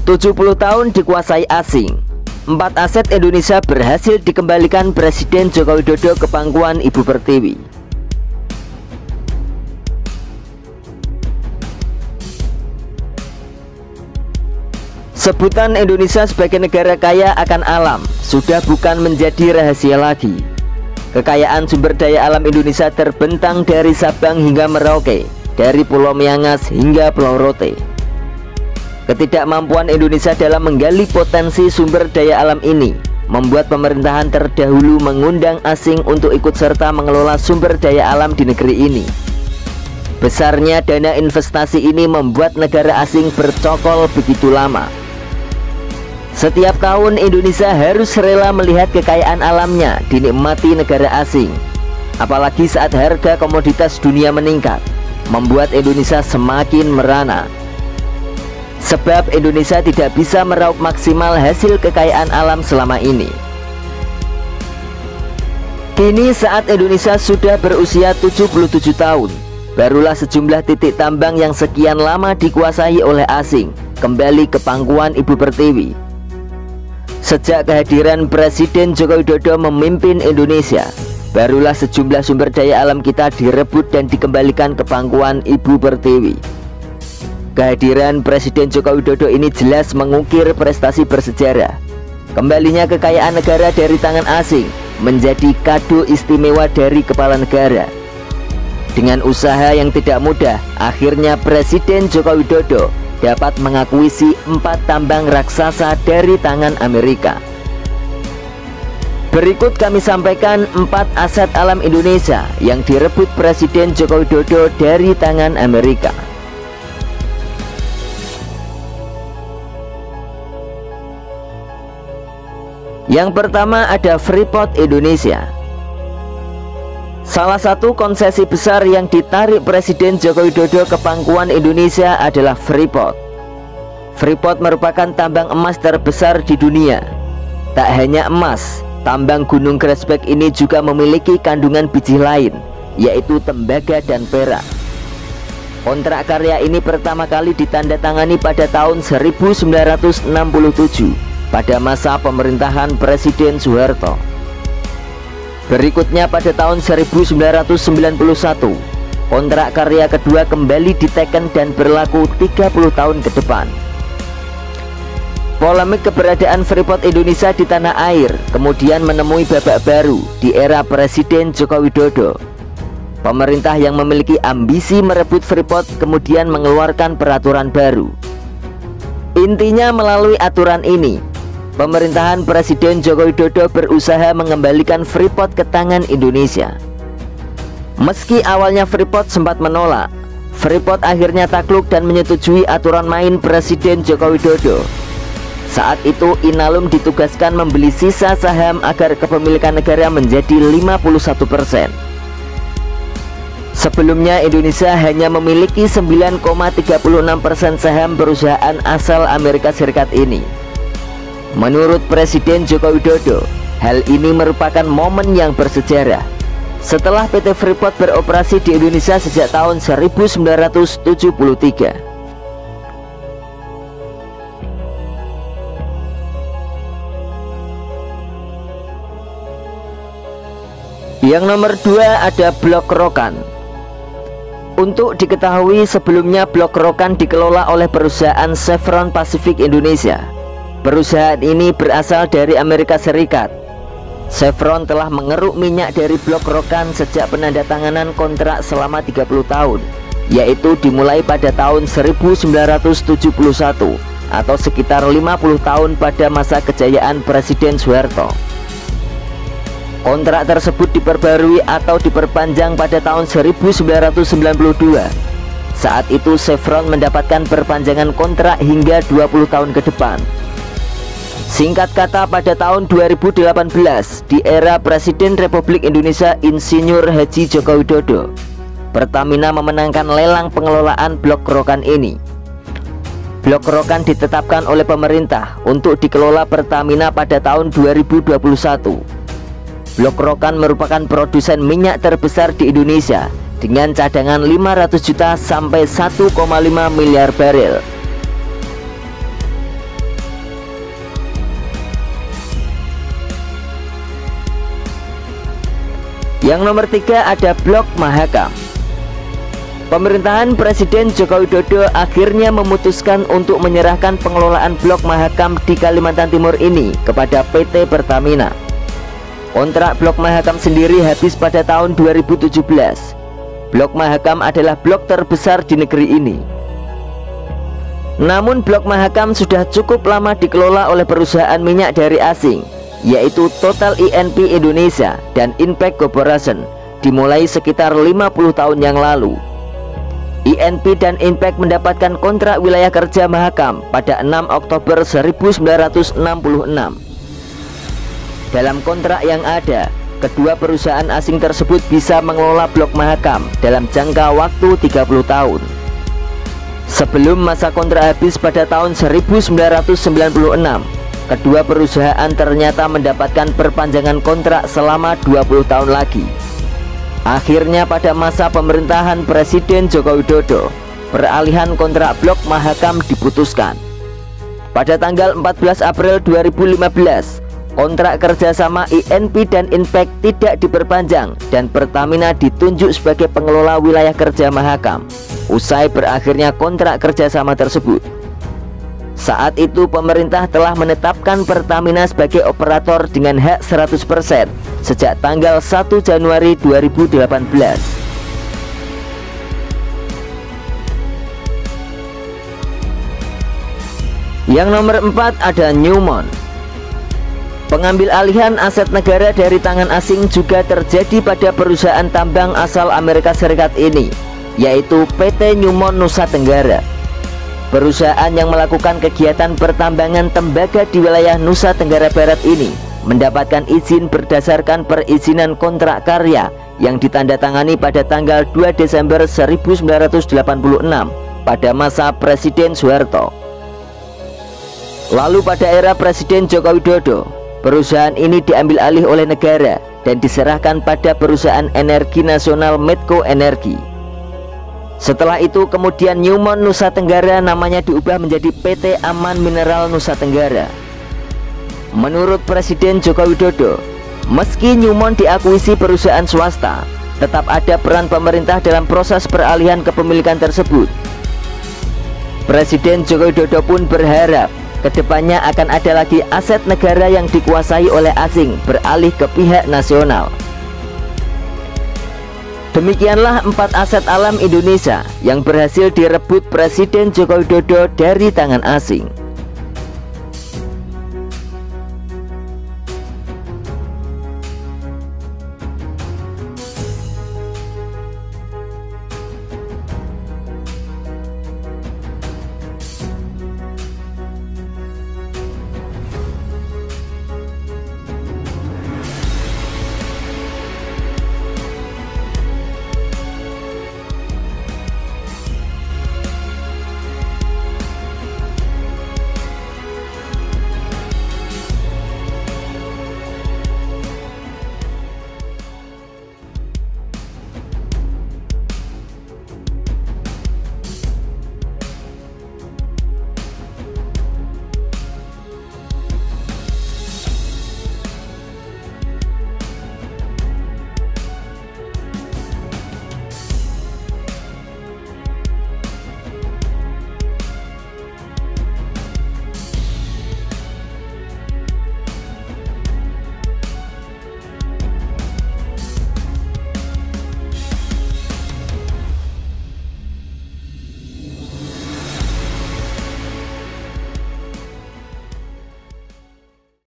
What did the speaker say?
70 tahun dikuasai asing, 4 aset Indonesia berhasil dikembalikan Presiden Joko Widodo ke pangkuan Ibu Pertiwi. Sebutan Indonesia sebagai negara kaya akan alam sudah bukan menjadi rahasia lagi. Kekayaan sumber daya alam Indonesia terbentang dari Sabang hingga Merauke, dari Pulau Miangas hingga Pulau Rote. Ketidakmampuan Indonesia dalam menggali potensi sumber daya alam ini membuat pemerintahan terdahulu mengundang asing untuk ikut serta mengelola sumber daya alam di negeri ini. Besarnya dana investasi ini membuat negara asing bercokol begitu lama. Setiap tahun Indonesia harus rela melihat kekayaan alamnya dinikmati negara asing. Apalagi saat harga komoditas dunia meningkat, membuat Indonesia semakin merana. Sebab Indonesia tidak bisa meraup maksimal hasil kekayaan alam selama ini. Kini saat Indonesia sudah berusia 77 tahun, barulah sejumlah titik tambang yang sekian lama dikuasai oleh asing kembali ke pangkuan Ibu Pertiwi. Sejak kehadiran Presiden Joko Widodo memimpin Indonesia, barulah sejumlah sumber daya alam kita direbut dan dikembalikan ke pangkuan Ibu Pertiwi. Kehadiran Presiden Joko Widodo ini jelas mengukir prestasi bersejarah. Kembalinya kekayaan negara dari tangan asing menjadi kado istimewa dari kepala negara. Dengan usaha yang tidak mudah, akhirnya Presiden Joko Widodo dapat mengakuisisi 4 tambang raksasa dari tangan Amerika. Berikut kami sampaikan 4 aset alam Indonesia yang direbut Presiden Joko Widodo dari tangan Amerika. Yang pertama ada Freeport Indonesia. Salah satu konsesi besar yang ditarik Presiden Joko Widodo ke pangkuan Indonesia adalah Freeport. Freeport merupakan tambang emas terbesar di dunia. Tak hanya emas, tambang Gunung Grasberg ini juga memiliki kandungan biji lain, yaitu tembaga dan perak. Kontrak karya ini pertama kali ditandatangani pada tahun 1967 pada masa pemerintahan Presiden Soeharto. Berikutnya pada tahun 1991, kontrak karya kedua kembali diteken dan berlaku 30 tahun ke depan. Polemik keberadaan Freeport Indonesia di tanah air kemudian menemui babak baru di era Presiden Joko Widodo. Pemerintah yang memiliki ambisi merebut Freeport kemudian mengeluarkan peraturan baru. Intinya melalui aturan ini, pemerintahan Presiden Joko Widodo berusaha mengembalikan Freeport ke tangan Indonesia. Meski awalnya Freeport sempat menolak, Freeport akhirnya takluk dan menyetujui aturan main Presiden Joko Widodo. Saat itu Inalum ditugaskan membeli sisa saham agar kepemilikan negara menjadi 51%. Sebelumnya Indonesia hanya memiliki 9,36% saham perusahaan asal Amerika Serikat ini. Menurut Presiden Joko Widodo, hal ini merupakan momen yang bersejarah. Setelah PT Freeport beroperasi di Indonesia sejak tahun 1973. Yang nomor 2 ada Blok Rokan. Untuk diketahui, sebelumnya Blok Rokan dikelola oleh perusahaan Chevron Pacific Indonesia. Perusahaan ini berasal dari Amerika Serikat. Chevron telah mengeruk minyak dari Blok Rokan sejak penandatanganan kontrak selama 30 tahun, yaitu dimulai pada tahun 1971 atau sekitar 50 tahun pada masa kejayaan Presiden Soeharto. Kontrak tersebut diperbarui atau diperpanjang pada tahun 1992. Saat itu Chevron mendapatkan perpanjangan kontrak hingga 20 tahun ke depan. Singkat kata, pada tahun 2018 di era Presiden Republik Indonesia Insinyur Haji Joko Widodo, Pertamina memenangkan lelang pengelolaan Blok Rokan ini. Blok Rokan ditetapkan oleh pemerintah untuk dikelola Pertamina pada tahun 2021. Blok Rokan merupakan produsen minyak terbesar di Indonesia dengan cadangan 500 juta sampai 1,5 miliar barel. Yang nomor 3 ada Blok Mahakam. Pemerintahan Presiden Joko Widodo akhirnya memutuskan untuk menyerahkan pengelolaan Blok Mahakam di Kalimantan Timur ini kepada PT Pertamina. Kontrak Blok Mahakam sendiri habis pada tahun 2017. Blok Mahakam adalah blok terbesar di negeri ini. Namun Blok Mahakam sudah cukup lama dikelola oleh perusahaan minyak dari asing, yaitu Total E&P Indonesia dan Impact Corporation, dimulai sekitar 50 tahun yang lalu. E&P dan Impact mendapatkan kontrak wilayah kerja Mahakam pada 6 Oktober 1966. Dalam kontrak yang ada, kedua perusahaan asing tersebut bisa mengelola Blok Mahakam dalam jangka waktu 30 tahun. Sebelum masa kontrak habis pada tahun 1996, kedua perusahaan ternyata mendapatkan perpanjangan kontrak selama 20 tahun lagi. Akhirnya pada masa pemerintahan Presiden Joko Widodo, peralihan kontrak Blok Mahakam diputuskan. Pada tanggal 14 April 2015, kontrak kerjasama E&P dan Impact tidak diperpanjang dan Pertamina ditunjuk sebagai pengelola wilayah kerja Mahakam usai berakhirnya kontrak kerjasama tersebut. Saat itu pemerintah telah menetapkan Pertamina sebagai operator dengan hak 100% sejak tanggal 1 Januari 2018. Yang nomor 4 ada Newmont. Pengambil alihan aset negara dari tangan asing juga terjadi pada perusahaan tambang asal Amerika Serikat ini, yaitu PT Newmont Nusa Tenggara. Perusahaan yang melakukan kegiatan pertambangan tembaga di wilayah Nusa Tenggara Barat ini mendapatkan izin berdasarkan perizinan kontrak karya yang ditandatangani pada tanggal 2 Desember 1986 pada masa Presiden Soeharto. Lalu pada era Presiden Joko Widodo, perusahaan ini diambil alih oleh negara dan diserahkan pada perusahaan energi nasional Medco Energi. Setelah itu kemudian Newmont Nusa Tenggara namanya diubah menjadi PT Aman Mineral Nusa Tenggara. Menurut Presiden Joko Widodo, meski Newmont diakuisi perusahaan swasta, tetap ada peran pemerintah dalam proses peralihan kepemilikan tersebut. Presiden Joko Widodo pun berharap kedepannya akan ada lagi aset negara yang dikuasai oleh asing beralih ke pihak nasional. Demikianlah 4 aset alam Indonesia yang berhasil direbut Presiden Joko Widodo dari tangan asing.